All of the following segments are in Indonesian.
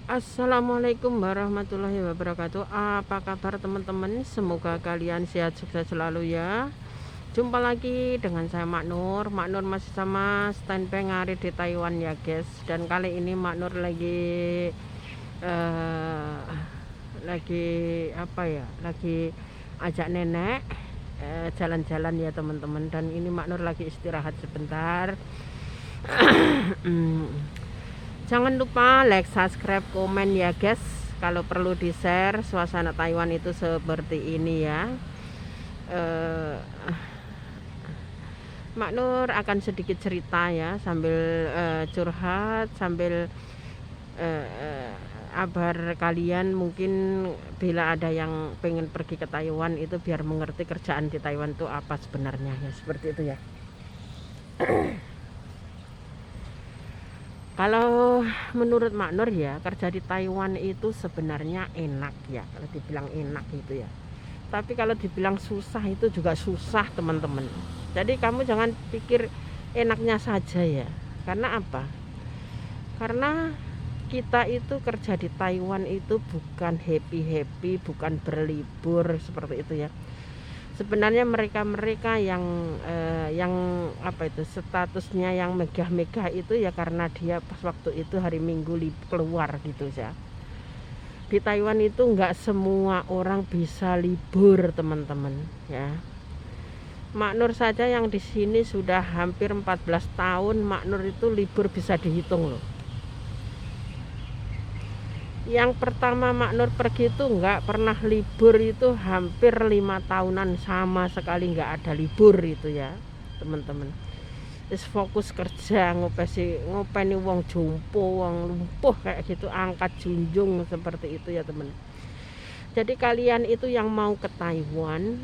Assalamualaikum warahmatullahi wabarakatuh. Apa kabar teman-teman? Semoga kalian sehat sukses selalu ya. Jumpa lagi dengan saya Mak Nur. Mak Nur masih sama standby ngari di Taiwan ya guys. Dan kali ini Mak Nur eh, lagi apa ya? Lagi ajak nenek jalan-jalan ya teman-teman. Dan ini Mak Nur lagi istirahat sebentar. Jangan lupa like, subscribe, komen ya guys. Kalau perlu di share, suasana Taiwan itu seperti ini ya. Mak Nur akan sedikit cerita ya, sambil curhat, sambil abar kalian mungkin bila ada yang pengen pergi ke Taiwan itu biar mengerti kerjaan di Taiwan itu apa sebenarnya ya, seperti itu ya. Kalau menurut Mak Nur ya, kerja di Taiwan itu sebenarnya enak ya, kalau dibilang enak gitu ya. Tapi kalau dibilang susah itu juga susah teman-teman. Jadi kamu jangan pikir enaknya saja ya. Karena apa? Karena kita itu kerja di Taiwan itu bukan happy-happy, bukan berlibur seperti itu ya. Sebenarnya mereka-mereka yang apa itu statusnya yang megah-megah itu ya karena dia pas waktu itu hari Minggu keluar gitu ya. Di Taiwan itu nggak semua orang bisa libur teman-teman ya. Mak Nur saja yang di sini sudah hampir 14 tahun, Mak Nur itu libur bisa dihitung loh. Yang pertama Mak Nur pergi itu nggak pernah libur, itu hampir 5 tahunan sama sekali nggak ada libur itu ya teman-teman. Terus fokus kerja, ngopeni wong jompo, wong lumpuh kayak gitu, angkat junjung seperti itu ya teman. Jadi kalian itu yang mau ke Taiwan,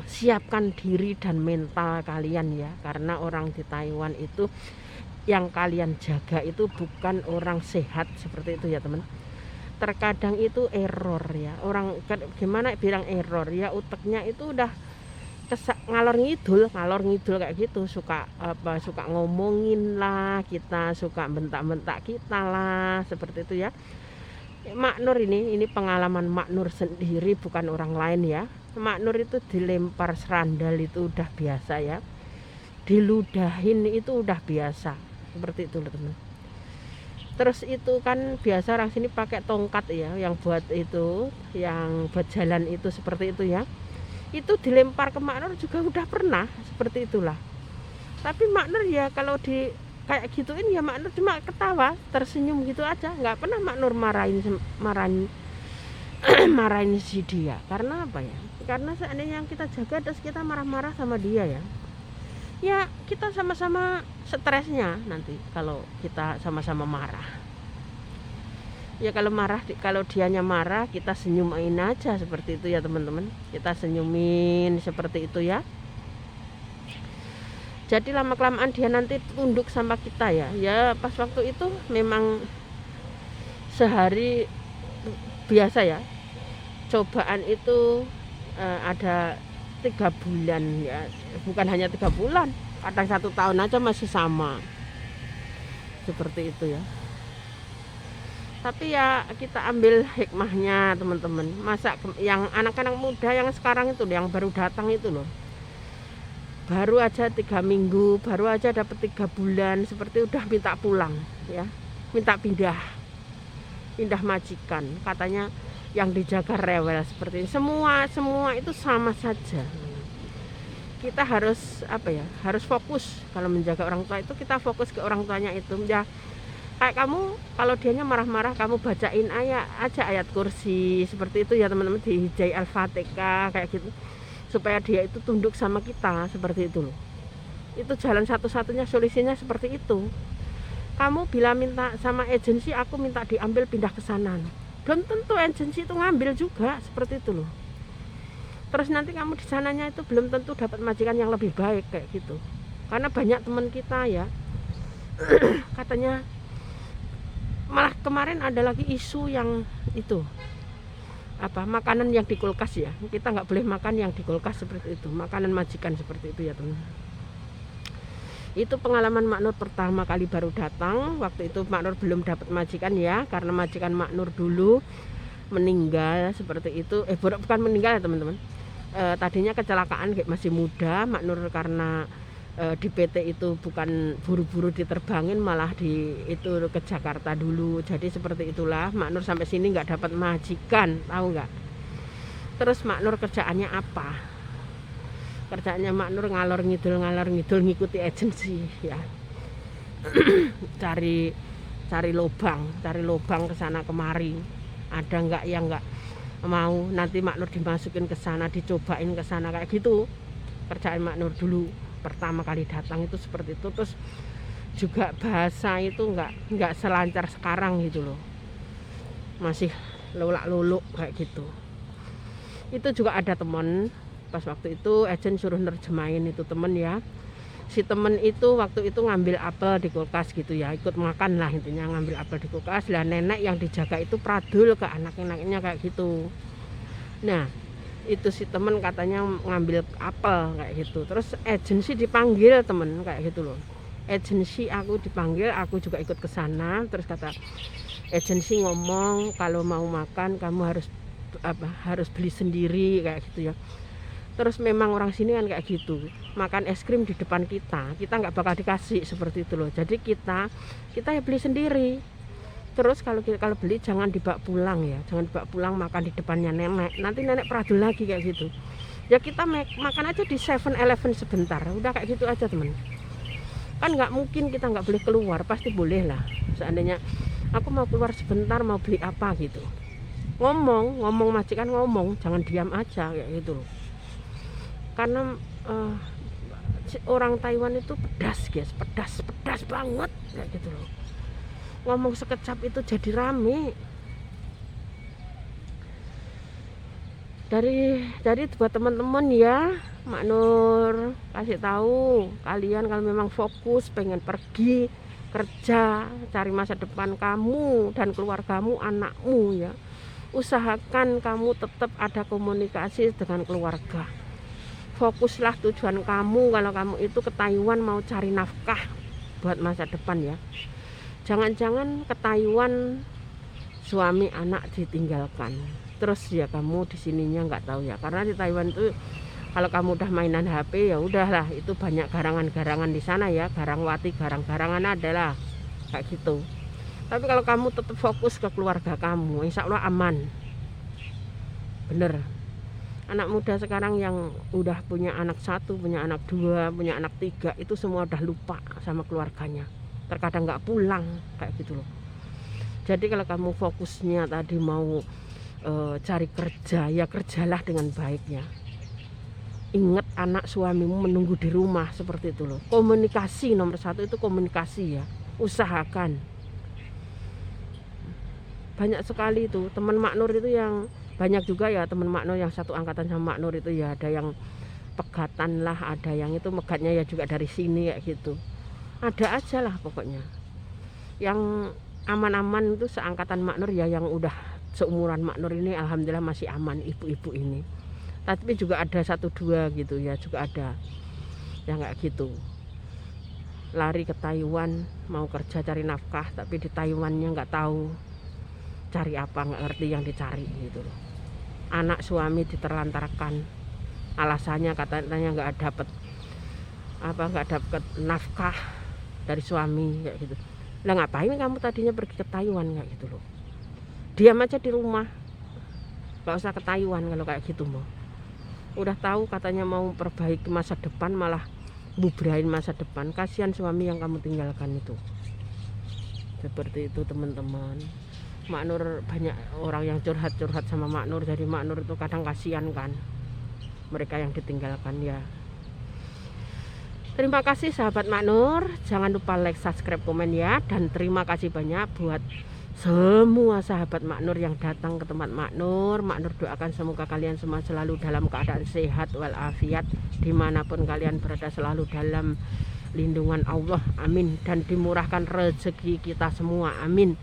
siapkan diri dan mental kalian ya, karena orang di Taiwan itu yang kalian jaga itu bukan orang sehat seperti itu ya teman. Terkadang itu error ya, orang gimana bilang error ya, uteknya itu udah ngalor ngidul kayak gitu, suka ngomongin lah, kita suka bentak-bentak kita lah seperti itu ya. Mak Nur ini pengalaman Mak Nur sendiri, bukan orang lain ya. Mak Nur itu dilempar serandal itu udah biasa ya, diludahin itu udah biasa seperti itu loh teman. Terus itu kan biasa orang sini pakai tongkat ya, yang buat itu, yang buat jalan itu seperti itu ya. Itu dilempar ke Mak Nur juga udah pernah seperti itulah. Tapi Mak Nur ya kalau di kayak gituin ya Mak Nur cuma ketawa, tersenyum gitu aja, nggak pernah Mak Nur marahin marahin si dia. Karena apa ya? Karena seandainya yang kita jaga terus kita marah-marah sama dia ya kita sama-sama stresnya nanti kalau kita sama-sama marah ya. Kalau dianya marah kita senyumin aja seperti itu ya teman-teman, kita senyumin seperti itu ya. Jadi lama-kelamaan dia nanti tunduk sama kita ya pas waktu itu memang sehari biasa ya, cobaan itu ada 3 bulan ya, bukan hanya 3 bulan, kadang 1 tahun aja masih sama seperti itu ya. Tapi ya kita ambil hikmahnya teman-teman. Masa yang anak-anak muda yang sekarang itu, yang baru datang itu loh, baru aja 3 minggu, baru aja dapat 3 bulan seperti udah minta pulang ya, minta pindah majikan, katanya yang dijaga rewel seperti ini. Semua itu sama saja. Kita harus harus fokus kalau menjaga orang tua itu, kita fokus ke orang tuanya itu ya. Kayak kamu kalau dianya marah-marah, kamu bacain aja ayat kursi seperti itu ya teman-teman, di hijai al-fatihah kayak gitu, supaya dia itu tunduk sama kita seperti itu loh. Itu jalan satu-satunya, solusinya seperti itu. Kamu bila minta sama agensi, aku minta diambil pindah ke sana, belum tentu agensi itu ngambil juga seperti itu loh. Terus nanti kamu di sananya itu belum tentu dapat majikan yang lebih baik kayak gitu. Karena banyak teman kita ya katanya, malah kemarin ada lagi isu yang itu makanan yang di kulkas ya, kita nggak boleh makan yang di kulkas seperti itu, makanan majikan seperti itu ya teman. Itu pengalaman Mak Nur pertama kali baru datang. Waktu itu Mak Nur belum dapat majikan ya, karena majikan Mak Nur dulu meninggal seperti itu. Bukan meninggal ya teman-teman. Tadinya kecelakaan kayak masih muda. Mak Nur karena di PT itu bukan buru-buru diterbangin, malah itu ke Jakarta dulu. Jadi seperti itulah Mak Nur sampai sini nggak dapat majikan, tahu nggak? Terus Mak Nur kerjaannya apa? Kerjaannya Mak Nur ngalor ngidul ngikuti agensi ya. cari lobang ke sana kemari. Ada nggak yang nggak mau, nanti Mak Nur dimasukin ke sana, dicobain ke sana kayak gitu. Kerjaan Mak Nur dulu pertama kali datang itu seperti itu. Terus juga bahasa itu nggak selancar sekarang gitu loh, masih lolak-lolok kayak gitu. Itu juga ada temen pas waktu itu agen suruh nerjemahin itu temen ya. Si temen itu waktu itu ngambil apel di kulkas gitu ya, ikut makan lah intinya, ngambil apel di kulkas. Lah nenek yang dijaga itu pradul ke anak-anaknya kayak gitu. Nah itu si temen katanya ngambil apel kayak gitu. Terus agensi dipanggil temen kayak gitu loh. Agensi aku dipanggil, aku juga ikut ke sana. Terus kata agensi ngomong kalau mau makan kamu harus beli sendiri kayak gitu ya. Terus memang orang sini kan kayak gitu, makan es krim di depan kita nggak bakal dikasih seperti itu loh. Jadi kita ya beli sendiri. Terus kalau beli jangan dibawa pulang ya, jangan dibawa pulang makan di depannya nenek, nanti nenek pradul lagi kayak gitu ya. Kita makan aja di 7-Eleven sebentar, udah kayak gitu aja temen. Kan nggak mungkin kita nggak boleh keluar, pasti boleh lah. Seandainya aku mau keluar sebentar, mau beli apa gitu, ngomong majikan ngomong, jangan diam aja kayak gitu loh. Karena orang Taiwan itu pedas guys, pedas banget kayak gitu loh. Ngomong sekecap itu jadi rame. Dari buat teman-teman ya, Mak Nur kasih tahu kalian kalau memang fokus pengen pergi kerja, cari masa depan kamu dan keluargamu, anakmu ya, usahakan kamu tetap ada komunikasi dengan keluarga. Fokuslah tujuan kamu kalau kamu itu ke Taiwan mau cari nafkah buat masa depan ya. Jangan-jangan ke Taiwan suami anak ditinggalkan, terus ya kamu di sininya nggak tahu ya. Karena di Taiwan itu kalau kamu udah mainan HP ya udahlah, itu banyak garangan-garangan di sana ya, garangwati, garang-garangan adalah kayak gitu. Tapi kalau kamu tetap fokus ke keluarga kamu, insya Allah aman. Bener. Anak muda sekarang yang udah punya anak 1, punya anak 2, punya anak 3 itu semua udah lupa sama keluarganya. Terkadang nggak pulang kayak gitu loh. Jadi kalau kamu fokusnya tadi mau cari kerja ya kerjalah dengan baiknya. Ingat anak suamimu menunggu di rumah seperti itu loh. Komunikasi nomor 1 itu komunikasi ya. Usahakan. Banyak sekali itu teman Mak Nur itu yang banyak juga ya, teman Mak Nur yang satu angkatan sama Mak Nur itu ya, ada yang pegatan lah, ada yang itu megatnya ya juga dari sini kayak gitu. Ada aja lah pokoknya. Yang aman-aman itu seangkatan Mak Nur ya, yang udah seumuran Mak Nur ini alhamdulillah masih aman ibu-ibu ini. Tapi juga ada 1-2 gitu ya, juga ada yang kayak gitu. Lari ke Taiwan mau kerja cari nafkah, tapi di Taiwannya nggak tahu cari apa, nggak ngerti yang dicari gitu loh. Anak suami diterlantarkan, alasannya katanya nggak dapet nafkah dari suami kayak gitu. Lah ngapain kamu tadinya pergi ke Taiwan kayak gitu loh. Diam aja di rumah, nggak usah ke Taiwan kalau kayak gitu mau. Udah tahu katanya mau perbaiki masa depan, malah bubrain masa depan. Kasihan suami yang kamu tinggalkan itu. Seperti itu teman-teman. Mak Nur banyak orang yang curhat sama Mak Nur. Jadi Mak Nur itu kadang kasihan kan mereka yang ditinggalkan ya. Terima kasih sahabat Mak Nur, jangan lupa like, subscribe, komen ya. Dan terima kasih banyak buat semua sahabat Mak Nur yang datang ke tempat Mak Nur. Mak Nur doakan semoga kalian semua selalu dalam keadaan sehat walafiat, dimanapun kalian berada selalu dalam lindungan Allah, amin. Dan dimurahkan rezeki kita semua, amin.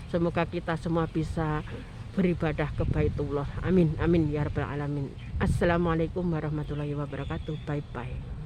Semoga kita semua bisa beribadah ke Baitullah, amin amin ya rabbal alamin. Assalamualaikum warahmatullahi wabarakatuh. Bye bye.